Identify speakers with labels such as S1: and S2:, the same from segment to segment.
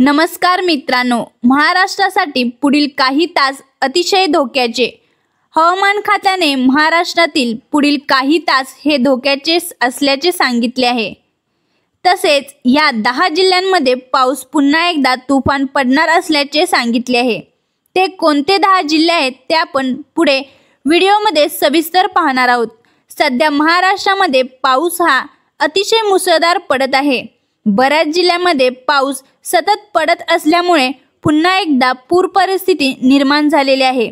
S1: नमस्कार मित्रांनो, महाराष्ट्रासाठी पुढील काही तास अतिशय धोक्याचे. हवामान खात्याने महाराष्ट्रातील पुढील काही तास हे धोक्याचे असल्याचे सांगितले आहे. तसेच या 10 जिल्ह्यांमध्ये पाऊस पुन्हा एकदा तुफान पडणार असल्याचे सांगितले आहे. ते कोणते 10 जिल्हे आहेत ते आपण पुढे व्हिडिओमध्ये सविस्तर पाहणार आहोत. सध्या महाराष्ट्रामध्ये पाऊस हा अतिशय मुसळधार पडत आहे. बऱ्याच जिल्ह्यांमध्ये पाऊस सतत पडत असल्यामुळे पुन्हा एकदा पूर परिस्थिती निर्माण झालेली आहे.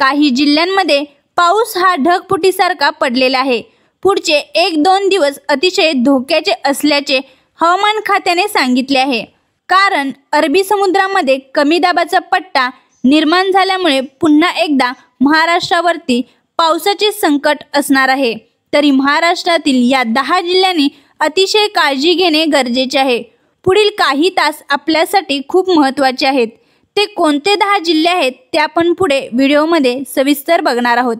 S1: काही जिल्ह्यांमध्ये पाऊस हा ढगफुटीसारखा पडलेला आहे. पुढचे 1-2 दिवस अतिशय धोक्याचे असल्याचे हवामान खात्याने सांगितले आहे. कारण अरबी समुद्रामध्ये कमी दाबाचा पट्टा निर्माण झाल्यामुळे पुन्हा एकदा महाराष्ट्रावरती पावसाचे संकट असणार आहे. तरी महाराष्ट्रातील या 10 जिल्ह्यांनी अतिशय काळजी घेणे गरजेचे आहे. पुढील काही तास आपल्यासाठी खूप महत्त्वाचे आहेत. ते कोणते 10 जिल्हे आहेत ते आपण पुढे व्हिडिओमध्ये सविस्तर बघणार आहोत.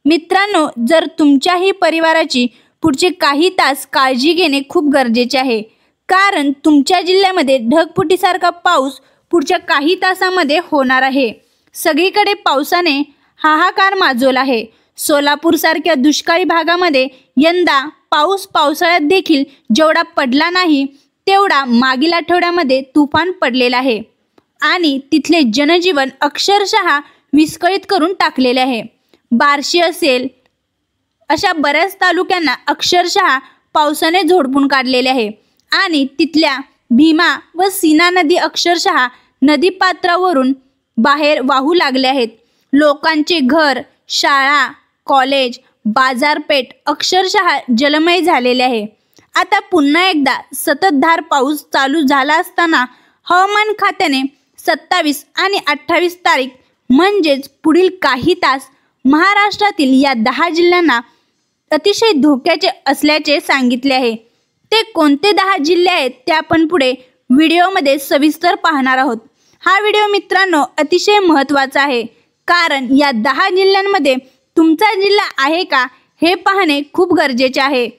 S1: मित्रांनो, जर तुमच्याही परिवाराची पुढचे काही तास काळजी घेणे खूप गरजेचे आहे. कारण तुमच्या जिल्ह्यामध्ये ढगफुटीसारखा पाऊस पुढच्या काही तासामध्ये होणार आहे. सगळीकडे पावसाने हाहाकार माजवला आहे. सोलापूरसारख्या दुष्काळी भागामध्ये यंदा पाऊस पावसाळ्यात देखील जेवढा पडला नाही तेवढा मागील आठवड्यामध्ये तुफान पडलेला आहे आणि तिथले जनजीवन अक्षरशः विस्कळीत करून टाकलेले आहे. बार्शी असेल अशा बऱ्याच तालुक्यांना अक्षरशः पावसाने झोडपून काढलेले आहे आणि तिथल्या भीमा व सीना नदी अक्षरशः नदीपात्रावरून बाहेर वाहू लागले आहेत. लोकांचे घर, शाळा, कॉलेज, बाजारपेठ अक्षरशः जलमय झालेले आहे. आता पुन्हा एकदा संततधार पाऊस चालू झाला असताना हवामान खात्याने 27 आणि 28 तारीख म्हणजेच पुढील काही तास महाराष्ट्रातील या 10 जिल्ह्यांना अतिशय धोक्याचे असल्याचे सांगितले आहे. ते कोणते 10 जिल्हे आहेत ते आपण पुढे व्हिडिओमध्ये सविस्तर पाहणार आहोत. हा व्हिडिओ मित्रांनो अतिशय महत्त्वाचा आहे. कारण या 10 जिल्ह्यांमध्ये तुमचा जिल्हा आहे का हे पाहणे खूप गरजेचे आहे.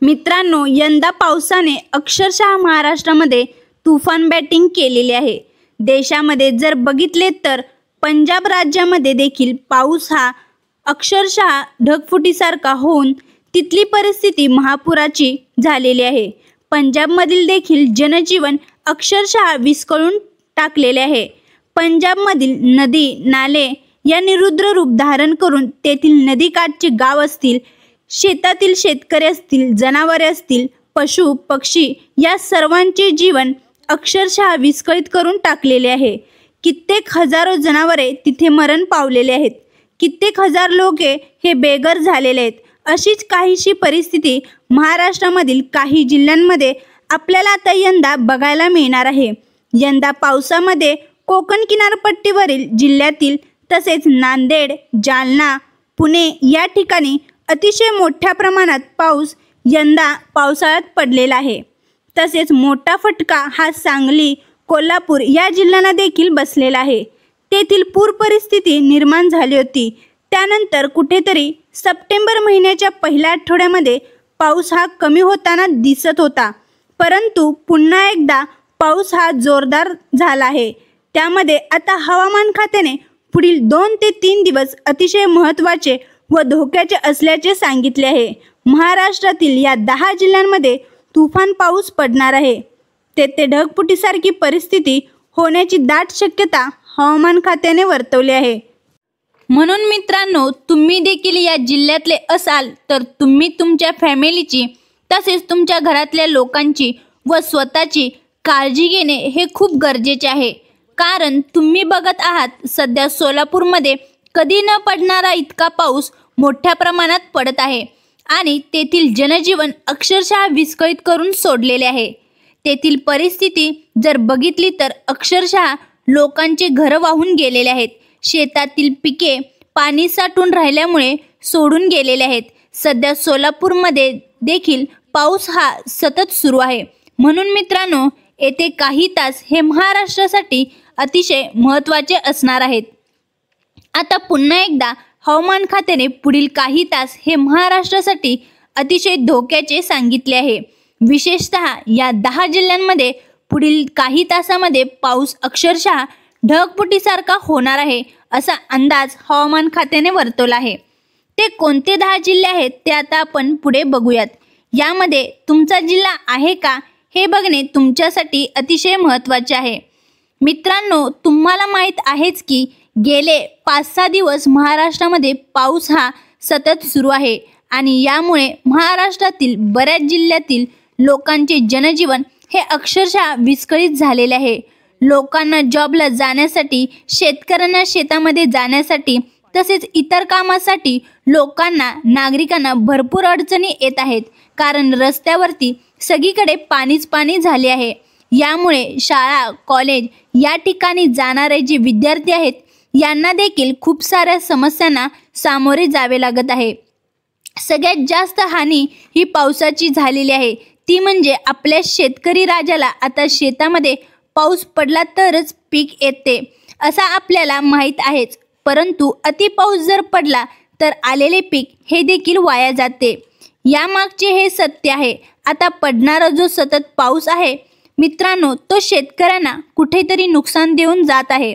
S1: मित्रांनो, यंदा पावसाने अक्षरशः महाराष्ट्रामध्ये तुफान बॅटिंग केलेली आहे. देशामध्ये जर बघितले तर पंजाब राज्यामध्ये देखील पाऊस हा अक्षरशः ढगफुटीसारखा होऊन तिथली परिस्थिती महापुराची झालेली आहे. पंजाबमधील देखील जनजीवन अक्षरशः विस्कळून टाकलेले आहे. पंजाबमधील नदी नाले यांनी रुद्र रूप धारण करून तेथील नदीकाठचे गाव असतील, शेतातील शेतकरी असतील, जनावरे असतील, पशु पक्षी या सर्वांचे जीवन अक्षरशः विस्कळीत करून टाकलेले आहे. कित्येक हजारो जनावरे तिथे मरण पावलेले आहेत. कित्येक हजार लोके हे बेघर झालेले आहेत. अशीच काहीशी परिस्थिती महाराष्ट्रामधील काही जिल्ह्यांमध्ये आपल्याला आता यंदा बघायला मिळणार आहे. यंदा पावसामध्ये कोकण किनारपट्टीवरील जिल्ह्यातील तसेच नांदेड, जालना, पुणे या ठिकाणी अतिशय मोठ्या प्रमाणात पाऊस यंदा पावसाळ्यात पडलेला आहे. तसेच मोठा फटका हा सांगली, कोल्हापूर या जिल्ह्यांना देखील बसलेला आहे. तेथील पूर परिस्थिती निर्माण झाली होती. त्यानंतर कुठेतरी सप्टेंबर महिन्याच्या पहिल्या आठवड्यामध्ये पाऊस हा कमी होताना दिसत होता. परंतु पुन्हा एकदा पाऊस हा जोरदार झाला आहे. त्यामध्ये आता हवामान खात्याने पुढील 2 ते 3 दिवस अतिशय महत्त्वाचे व धोक्याचे असल्याचे सांगितले आहे. महाराष्ट्रातील या 10 जिल्ह्यांमध्ये तुफान पाऊस पडणार आहे. तेथे ढगफुटीसारखी परिस्थिती होण्याची दाट शक्यता हवामान खात्याने वर्तवली आहे. म्हणून मित्रांनो, तुम्ही देखील या जिल्ह्यातले असाल तर तुम्ही तुमच्या फॅमिलीची तसेच तुमच्या घरातल्या लोकांची व स्वतःची काळजी घेणे हे खूप गरजेचे आहे. कारण तुम्ही बघत आहात सध्या सोलापूरमध्ये कधी न पडणारा इतका पाऊस मोठ्या प्रमाणात पडत आहे आणि तेथील जनजीवन अक्षरशः विस्कळीत करून सोडलेले आहे. तेथील परिस्थिती जर बघितली तर अक्षरशः लोकांचे घरं वाहून गेलेले आहेत. शेतातील पिके पाणी साठून राहिल्यामुळे सोडून गेलेले आहेत. सध्या सोलापूरमध्ये देखील पाऊस हा सतत सुरू आहे. म्हणून मित्रांनो, येथे काही तास हे महाराष्ट्रासाठी अतिशय महत्त्वाचे असणार आहेत. आता पुन्हा एकदा हवामान खात्याने पुढील काही तास हे महाराष्ट्रासाठी अतिशय धोक्याचे सांगितले आहे. विशेषतः या 10 जिल्ह्यांमध्ये पुढील काही तासामध्ये पाऊस अक्षरशः ढगफुटीसारखा होणार आहे असा अंदाज हवामान खात्याने वर्तवला आहे। ते कोणते 10 जिल्हे आहेत ते आता आपण पुढे बघूयात। यामध्ये तुमचा जिल्हा आहे का हे बघणे तुमच्यासाठी अतिशय महत्त्वाचे आहे। मित्रांनो, तुम्हाला माहीत आहेच की गेले 5-6 दिवस महाराष्ट्रामध्ये पाऊस हा सतत सुरू आहे आणि यामुळे महाराष्ट्रातील बऱ्याच जिल्ह्यातील लोकांचे जनजीवन हे अक्षरशः विस्कळीत झालेले आहे। लोकांना जॉबला जाण्यासाठी, शेतकऱ्यांना शेतामध्ये जाण्यासाठी तसेच इतर कामासाठी नागरिकांना भरपूर अडचणी येत आहेत, कारण रस्त्यावरती सगळीकडे पाणीच पाणी झाले आहे। यामुळे शाळा, कॉलेज या ठिकाणी जाणारे जे विद्यार्थी आहेत यांना देखील खूप साऱ्या समस्यांना सामोरे जावे लागत आहे। सगळ्यात जास्त हानी ही पावसाची झालेली आहे, ती म्हणजे आपल्या शेतकरी राजाला आता शेतामध्ये पाऊस पडला तरच पीक येते असं आपल्याला माहीत आहेच, परंतु अति पाऊस जर पडला तर आलेले पीक हे देखील वाया जाते। यामागचे हे सत्य आहे। आता पडणारा जो सतत पाऊस आहे मित्रांनो, तो शेतकऱ्यांना कुठेतरी नुकसान देऊन जात आहे,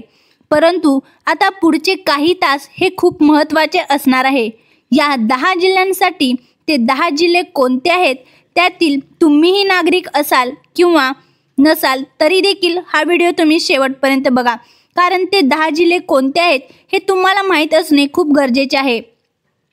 S1: परंतु आता पुढचे काही तास हे खूप महत्त्वाचे असणार आहे। या 10 जिल्ह्यांसाठी ते 10 जिल्हे कोणते आहेत, त्यातील तुम्हीही नागरिक असाल किंवा नसाल तरी देखील हा व्हिडिओ तुम्ही शेवटपर्यंत बघा, कारण ते 10 जिल्हे कोणते आहेत हे तुम्हाला माहीत असणे खूप गरजेचे आहे।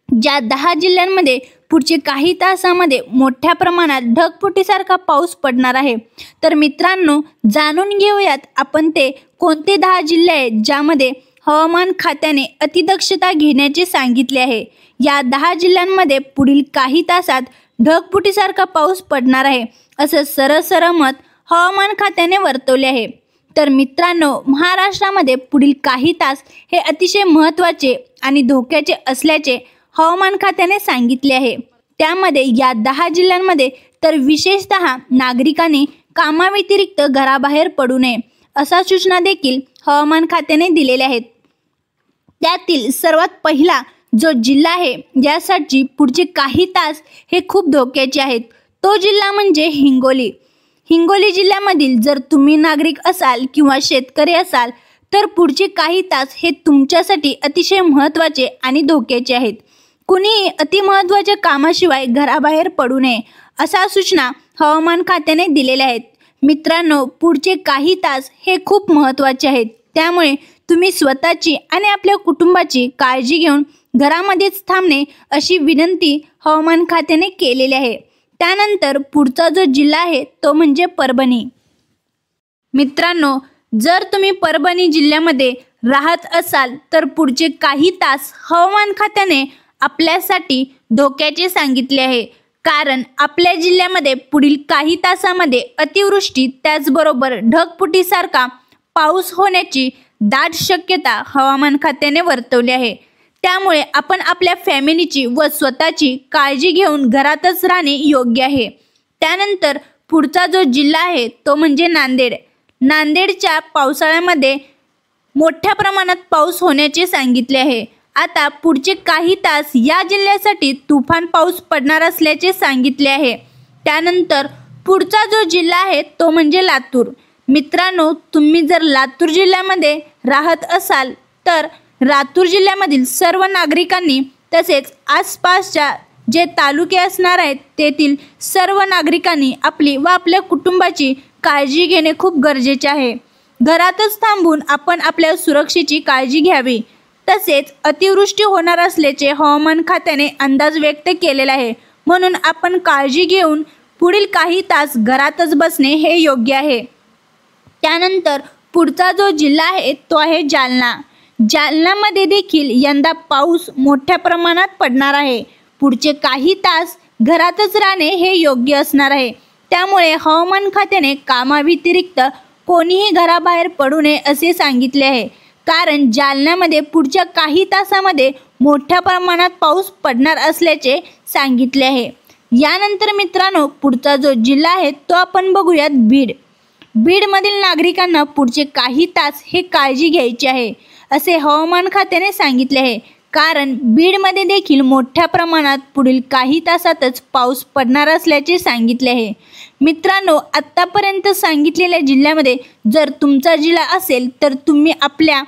S1: ज्या 10 जिल्ह्यांमध्ये पुढचे काही तासामध्ये मोठ्या प्रमाणात ढगफुटीसारखा पाऊस पडणार आहे, तर मित्रांनो जाणून घेऊयात आपण ते कोणते 10 जिल्हे आहेत ज्यामध्ये हवामान खात्याने अतिदक्षता घेण्याचे सांगितले आहे। या 10 जिल्ह्यांमध्ये पुढील काही तासात ढगफुटीसारखा पाऊस पडणार आहे असं सरळ मत हवामान खात्याने वर्तवले आहे। तर मित्रांनो, महाराष्ट्रामध्ये पुढील काही तास हे अतिशय महत्त्वाचे आणि धोक्याचे असल्याचे हवामान खात्याने सांगितले आहे। त्यामध्ये या 10 जिल्ह्यांमध्ये तर विशेषतः नागरिकांनी कामाव्यतिरिक्त घराबाहेर पडू नये अशा सूचना देखील हवामान खात्याने दिलेल्या आहेत। त्यातील सर्वात पहिला जो जिल्हा आहे यासाठी पुढचे काही तास हे खूप धोक्याचे आहेत, तो जिल्हा म्हणजे हिंगोली। हिंगोली जिल्ह्यामधील जर तुम्ही नागरिक असाल किंवा शेतकरी असाल तर पुढचे काही तास हे तुमच्यासाठी अतिशय महत्त्वाचे आणि धोक्याचे आहेत। कुणीही अतिमहत्त्वाच्या कामाशिवाय घराबाहेर पडू नये अशा सूचना हवामान खात्याने दिलेल्या आहेत। मित्रांनो, पुढचे काही तास हे खूप महत्त्वाचे आहेत, त्यामुळे तुम्ही स्वतःची आणि आपल्या कुटुंबाची काळजी घेऊन घरामध्येच थांबणे अशी विनंती हवामान खात्याने केलेली आहे। त्यानंतर पुढचा जो जिल्हा आहे तो म्हणजे परभणी। मित्रांनो, जर तुम्ही परभणी जिल्ह्यामध्ये राहत असाल तर पुढचे काही तास हवामान खात्याने आपल्यासाठी धोक्याचे सांगितले आहे, कारण आपल्या जिल्ह्यामध्ये पुढील काही तासामध्ये अतिवृष्टी त्याचबरोबर ढगफुटीसारखा पाऊस होण्याची दाट शक्यता हवामान खात्याने वर्तवली आहे। त्यामुळे आपण आपल्या फॅमिलीची व स्वतःची काळजी घेऊन घरातच राहणे योग्य आहे। त्यानंतर पुढचा जो जिल्हा आहे तो म्हणजे नांदेड। नांदेडच्या पावसाळ्यामध्ये मोठ्या प्रमाणात पाऊस होण्याचे सांगितले आहे। आता पुढचे काही तास या जिल्ह्यासाठी तुफान पाऊस पडणार असल्याचे सांगितले आहे। त्यानंतर पुढचा जो जिल्हा आहे तो म्हणजे लातूर। मित्रांनो, तुम्ही जर लातूर जिल्ह्यामध्ये राहत असाल तर लातूर जिल्ह्यामधील सर्व नागरिकांनी तसेच आसपासच्या जे तालुके असणार आहेत तेथील सर्व नागरिकांनी आपली व आपल्या कुटुंबाची काळजी घेणे खूप गरजेचे आहे। घरातच थांबून आपण आपल्या सुरक्षेची काळजी घ्यावी। तसेच अतिवृष्टी होणार असल्याचे हवामान खात्याने अंदाज व्यक्त केलेला आहे, म्हणून आपण काळजी घेऊन पुढील काही तास घरातच बसणे हे योग्य आहे। त्यानंतर पुढचा जो जिल्हा आहे तो आहे जालना। जालन्यामध्ये देखील यंदा पाऊस मोठ्या प्रमाणात पडणार आहे। पुढचे काही तास घरातच राहणे हे योग्य असणार आहे। त्यामुळे हवामान खात्याने कामाव्यतिरिक्त कोणीही घराबाहेर पडू नये असे सांगितले आहे, कारण जालन्यामध्ये पुढच्या काही तासामध्ये मोठ्या प्रमाणात पाऊस पडणार असल्याचे सांगितले आहे। यानंतर मित्रांनो, पुढचा जो जिल्हा आहे तो आपण बघूयात बीड। बीडमधील नागरिकांना पुढचे काही तास हे काळजी घ्यायची आहे असे हवामान खात्याने सांगितले आहे, कारण बीडमध्ये देखील मोठ्या प्रमाणात पुढील काही तासातच पाऊस पडणार असल्याचे सांगितले आहे। मित्रांनो, आत्तापर्यंत सांगितलेल्या जिल्ह्यामध्ये जर तुमचा जिल्हा असेल तर तुम्ही आपल्या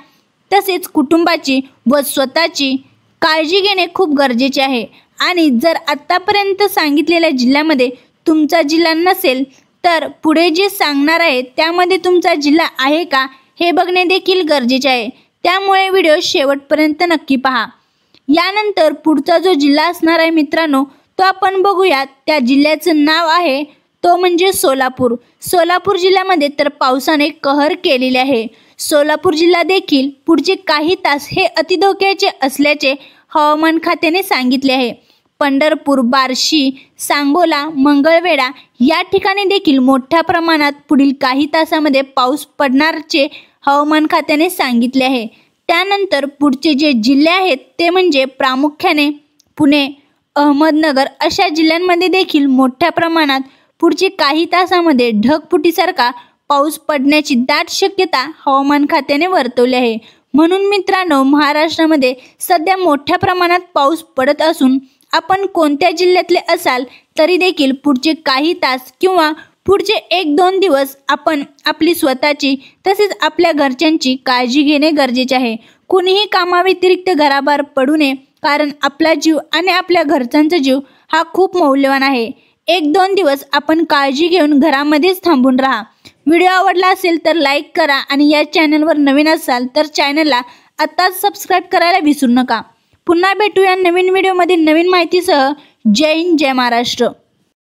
S1: तसेच कुटुंबाची व स्वतःची काळजी घेणे खूप गरजेचे आहे। आणि जर आत्तापर्यंत सांगितलेल्या जिल्ह्यामध्ये तुमचा जिल्हा नसेल तर पुढे जे सांगणार आहे त्यामध्ये तुमचा जिल्हा आहे का हे बघणे देखील गरजेचे आहे। त्यामुळे व्हिडिओ शेवटपर्यंत नक्की पहा। यानंतर पुढचा जो जिल्हा असणार आहे मित्रांनो तो आपण बघूयात। त्या जिल्ह्याचं नाव आहे तो म्हणजे सोलापूर। सोलापूर जिल्ह्यामध्ये तर पावसाने कहर केलेले आहे। सोलापूर जिल्हा देखील पुढचे काही तास हे अतिधोक्याचे असल्याचे हवामान खात्याने सांगितले आहे। पंढरपूर, बार्शी, सांगोला, मंगळवेढा या ठिकाणी देखील मोठ्या प्रमाणात पुढील काही तासामध्ये पाऊस पडण्याचे हवामान खात्याने सांगितले आहे। त्यानंतर पुढचे जे जिल्हे आहेत ते म्हणजे प्रामुख्याने पुणे, अहमदनगर अशा जिल्ह्यांमध्ये देखील मोठ्या प्रमाणात पुढचे काही तासामध्ये ढगफुटीसारखा पाऊस पडण्याची दाट शक्यता हवामान खात्याने वर्तवली आहे। म्हणून मित्रांनो, महाराष्ट्रामध्ये सध्या मोठ्या प्रमाणात पाऊस पडत असून आपण कोणत्या जिल्ह्यातले असाल तरी देखील पुढचे काही तास किंवा पुढचे 1-2 दिवस आपण आपली स्वतःची तसेच आपल्या घरच्यांची काळजी घेणे गरजेचे आहे। कुणीही कामाव्यतिरिक्त घराबाहेर पडू नये, कारण आपला जीव आणि आपल्या घरच्यांचा जीव हा खूप मौल्यवान आहे। 1-2 दिवस आपण काळजी घेऊन घरामध्येच थांबून राहा। व्हिडिओ आवडला असेल तर लाईक करा आणि या चॅनलवर नवीन असाल तर चॅनलला आत्ताच सबस्क्राईब करायला विसरू नका। पुन्हा भेटूया नवीन व्हिडिओमध्ये नवीन माहितीसह। जय हिंद, जय महाराष्ट्र।